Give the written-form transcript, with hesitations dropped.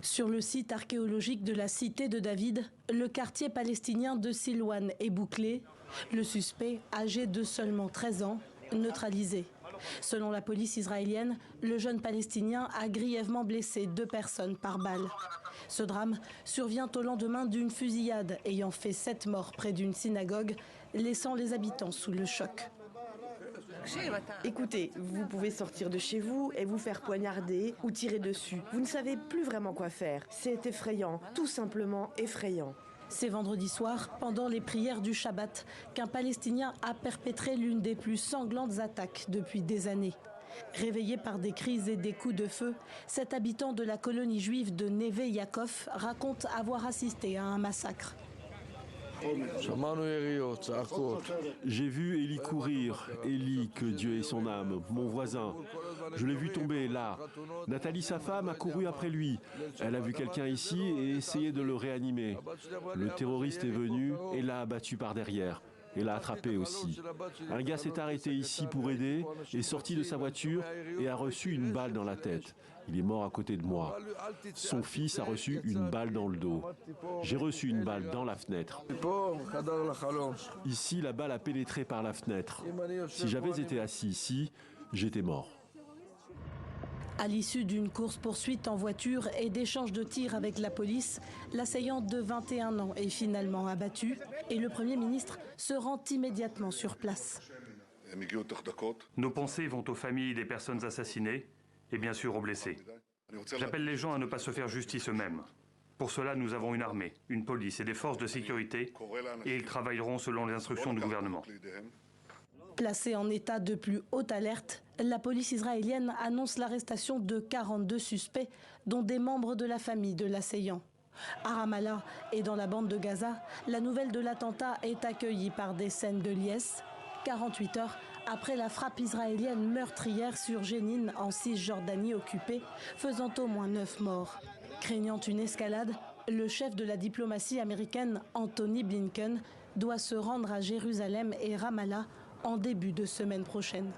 Sur le site archéologique de la cité de David, le quartier palestinien de Silouane est bouclé. Le suspect, âgé de seulement 13 ans, neutralisé. Selon la police israélienne, le jeune Palestinien a grièvement blessé 2 personnes par balle. Ce drame survient au lendemain d'une fusillade ayant fait 7 morts près d'une synagogue, laissant les habitants sous le choc. Écoutez, vous pouvez sortir de chez vous et vous faire poignarder ou tirer dessus. Vous ne savez plus vraiment quoi faire. C'est effrayant, tout simplement effrayant. C'est vendredi soir, pendant les prières du Shabbat, qu'un Palestinien a perpétré l'une des plus sanglantes attaques depuis des années. Réveillé par des cris et des coups de feu, cet habitant de la colonie juive de Neve Yaakov raconte avoir assisté à un massacre. J'ai vu Eli courir, Eli, que Dieu ait son âme, mon voisin. Je l'ai vu tomber là. Nathalie, sa femme, a couru après lui. Elle a vu quelqu'un ici et essayé de le réanimer. Le terroriste est venu et l'a abattu par derrière. Et l'a attrapé aussi. Un gars s'est arrêté ici pour aider, est sorti de sa voiture et a reçu une balle dans la tête. Il est mort à côté de moi. Son fils a reçu une balle dans le dos. J'ai reçu une balle dans la fenêtre. Ici, la balle a pénétré par la fenêtre. Si j'avais été assis ici, j'étais mort. À l'issue d'une course-poursuite en voiture et d'échanges de tirs avec la police, l'assaillant de 21 ans est finalement abattu et le Premier ministre se rend immédiatement sur place. Nos pensées vont aux familles des personnes assassinées et bien sûr aux blessés. J'appelle les gens à ne pas se faire justice eux-mêmes. Pour cela, nous avons une armée, une police et des forces de sécurité et ils travailleront selon les instructions du gouvernement. Placée en état de plus haute alerte, la police israélienne annonce l'arrestation de 42 suspects, dont des membres de la famille de l'assaillant. À Ramallah et dans la bande de Gaza, la nouvelle de l'attentat est accueillie par des scènes de liesse. 48 heures après la frappe israélienne meurtrière sur Jénine en Cisjordanie occupée, faisant au moins 9 morts. Craignant une escalade, le chef de la diplomatie américaine, Anthony Blinken, doit se rendre à Jérusalem et Ramallah en début de semaine prochaine.